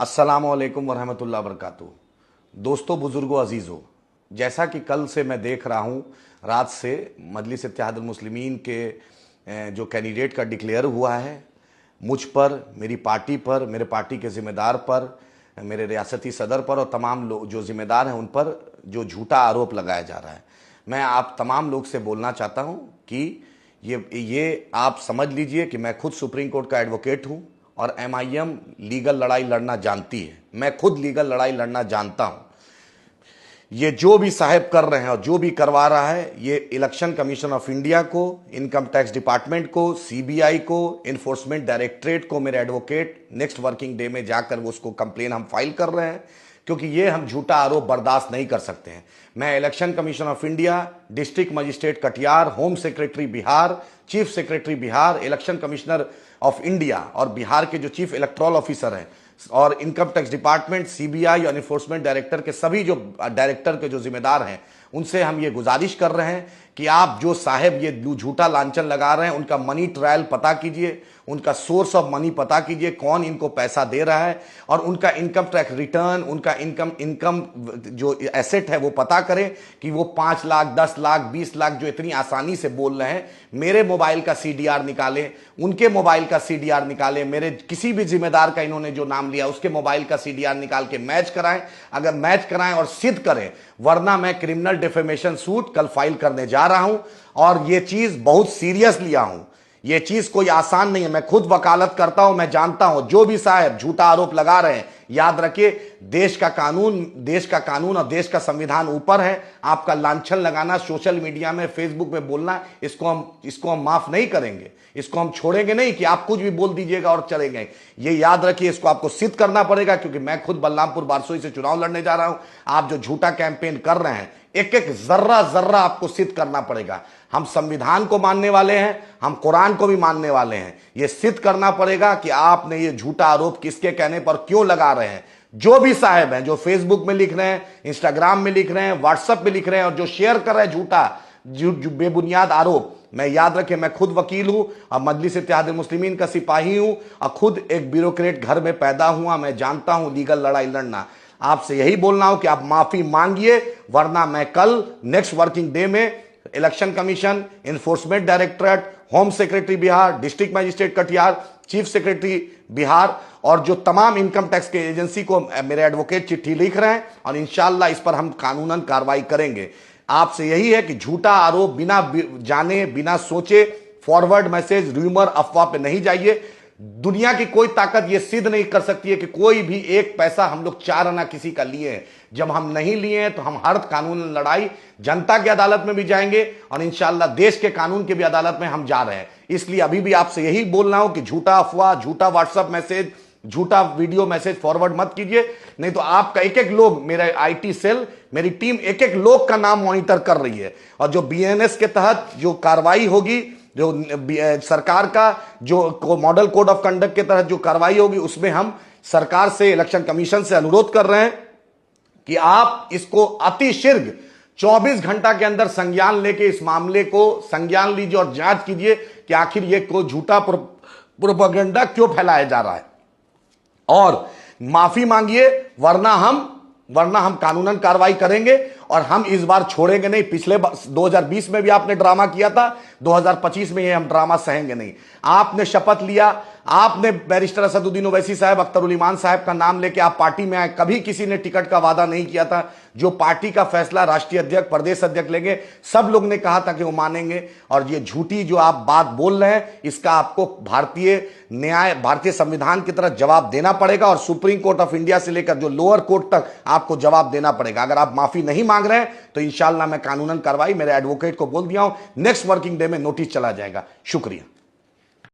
अस्सलामुअलैकुम वरहमतुल्लाहि वबरकातुहू। दोस्तों, बुजुर्गों, अजीज़ों, जैसा कि कल से मैं देख रहा हूँ, रात से मजलिस इत्तेहादुल मुस्लिमीन के जो कैंडिडेट का डिक्लेयर हुआ है, मुझ पर, मेरी पार्टी पर, मेरे पार्टी के ज़िम्मेदार पर, मेरे रियासती सदर पर और तमाम लोग जो ज़िम्मेदार हैं उन पर जो झूठा आरोप लगाया जा रहा है। मैं आप तमाम लोग से बोलना चाहता हूँ कि ये आप समझ लीजिए कि मैं खुद सुप्रीम कोर्ट का एडवोकेट हूँ और एमआईएम लीगल लड़ाई लड़ना जानती है। मैं खुद लीगल लड़ाई लड़ना जानता हूं। ये जो भी साहब कर रहे हैं और जो भी करवा रहा है, ये इलेक्शन कमीशन ऑफ इंडिया को, इनकम टैक्स डिपार्टमेंट को, सीबीआई को, इन्फोर्समेंट डायरेक्टरेट को, मेरे एडवोकेट नेक्स्ट वर्किंग डे में जाकर उसको कंप्लेन हम फाइल कर रहे हैं, क्योंकि ये हम झूठा आरोप बर्दाश्त नहीं कर सकते हैं। मैं election commission of India, district magistrate Katihar, home secretary Bihar, chief secretary Bihar, election commissioner of India और बिहार के जो चीफ इलेक्टोरल ऑफिसर हैं और इनकम टैक्स डिपार्टमेंट, सीबीआई और इन्फोर्समेंट डायरेक्टर के सभी जो डायरेक्टर के जो जिम्मेदार हैं, उनसे हम ये गुजारिश कर रहे हैं कि आप जो साहब ये झूठा लांछन लगा रहे हैं, उनका मनी ट्रायल पता कीजिए, उनका सोर्स ऑफ मनी पता कीजिए, कौन इनको पैसा दे रहा है, और उनका इनकम टैक्स रिटर्न, उनका इनकम जो एसेट है वो पता करें कि वो 5 लाख, 10 लाख, 20 लाख जो इतनी आसानी से बोल रहे हैं। मेरे मोबाइल का सीडीआर निकालें, उनके मोबाइल का सीडीआर निकालें, मेरे किसी भी जिम्मेदार का इन्होंने जो नाम लिया उसके मोबाइल का सीडीआर निकाल के मैच कराएं। अगर मैच कराएं और सिद्ध करें, वरना मैं क्रिमिनल डिफेमेशन सूट कल फाइल करने जा रहा हूं और ये चीज बहुत सीरियस लिया हूं। ये चीज कोई आसान नहीं है। मैं खुद वकालत करता हूं, मैं जानता हूं। जो भी साहब झूठा आरोप लगा रहे हैं, याद रखिए, देश का कानून और देश का संविधान ऊपर है। आपका लांछन लगाना सोशल मीडिया में, फेसबुक में बोलना, इसको हम माफ नहीं करेंगे। इसको हम छोड़ेंगे नहीं कि आप कुछ भी बोल दीजिएगा और चलेंगे। ये याद रखिए, इसको आपको सिद्ध करना पड़ेगा, क्योंकि मैं खुद बलरामपुर बारसोई से चुनाव लड़ने जा रहा हूं। आप जो झूठा कैंपेन कर रहे हैं, एक एक जर्रा आपको सिद्ध करना पड़ेगा। हम संविधान को मानने वाले हैं, हम कुरान को भी मानने वाले हैं। यह सिद्ध करना पड़ेगा कि आपने ये झूठा आरोप किसके कहने पर क्यों लगा रहे हैं। जो भी साहब हैं, जो फेसबुक में लिख रहे हैं, इंस्टाग्राम में लिख रहे हैं, व्हाट्सएप में लिख रहे हैं और जो शेयर कर रहे हैं झूठा बेबुनियाद आरोप, मैं याद रखें, मैं खुद वकील हूं और मजलिस इत्तेहादुल मुस्लिमीन का सिपाही हूं और खुद एक ब्यूरोक्रेट घर में पैदा हुआ। मैं जानता हूं लीगल लड़ाई लड़ना। आपसे यही बोलना हो कि आप माफी मांगिए, वरना मैं कल नेक्स्ट वर्किंग डे में election commission, enforcement directorate, home secretary Bihar, district magistrate Katihar, chief secretary Bihar और जो तमाम इनकम टैक्स के एजेंसी को मेरे एडवोकेट चिट्ठी लिख रहे हैं और इंशाल्लाह इस पर हम कानूनन कार्रवाई करेंगे। आपसे यही है कि झूठा आरोप बिना जाने, बिना सोचे, फॉरवर्ड मैसेज, रूमर, अफवाह पे नहीं जाइए। दुनिया की कोई ताकत यह सिद्ध नहीं कर सकती है कि कोई भी एक पैसा हम लोग 4 आना किसी का लिए हैं। जब हम नहीं लिए हैं तो हम हर कानून लड़ाई जनता की अदालत में भी जाएंगे और इंशाल्लाह देश के कानून की भी अदालत में हम जा रहे हैं। इसलिए अभी भी आपसे यही बोलना हो कि झूठा अफवाह, झूठा व्हाट्सएप मैसेज, झूठा वीडियो मैसेज फॉरवर्ड मत कीजिए, नहीं तो आपका एक एक लोग, मेरा आईटी सेल, मेरी टीम एक एक लोग का नाम मॉनिटर कर रही है और जो बीएनएस के तहत जो कार्रवाई होगी, जो सरकार का जो मॉडल कोड ऑफ कंडक्ट के तहत जो कार्रवाई होगी, उसमें हम सरकार से, इलेक्शन कमीशन से अनुरोध कर रहे हैं कि आप इसको अतिशीघ्र 24 घंटा के अंदर संज्ञान लेके इस मामले को संज्ञान लीजिए और जांच कीजिए कि आखिर ये कोई झूठा प्रोपेगेंडा क्यों फैलाया जा रहा है और माफी मांगिए, वरना हम कानूनन कार्रवाई करेंगे और हम इस बार छोड़ेंगे नहीं। पिछले 2020 में भी आपने ड्रामा किया था, 2025 में ये हम ड्रामा सहेंगे नहीं। आपने शपथ लिया, आपने बैरिस्टर असदुद्दीन ओवैसी साहब, अख्तरुल ईमान साहब का नाम लेके आप पार्टी में आए। कभी किसी ने टिकट का वादा नहीं किया था। जो पार्टी का फैसला राष्ट्रीय अध्यक्ष, प्रदेश अध्यक्ष लेंगे, सब लोग ने कहा था कि वो मानेंगे। और ये झूठी जो आप बात बोल रहे हैं, इसका आपको भारतीय न्याय, भारतीय संविधान की तरह जवाब देना पड़ेगा और सुप्रीम कोर्ट ऑफ इंडिया से लेकर जो लोअर कोर्ट तक आपको जवाब देना पड़ेगा। अगर आप माफी नहीं मांग रहे हैं तो इंशाल्लाह मैं कानूनन कार्रवाई, मेरे एडवोकेट को बोल दिया हूं, नेक्स्ट वर्किंग डे में नोटिस चला जाएगा। शुक्रिया।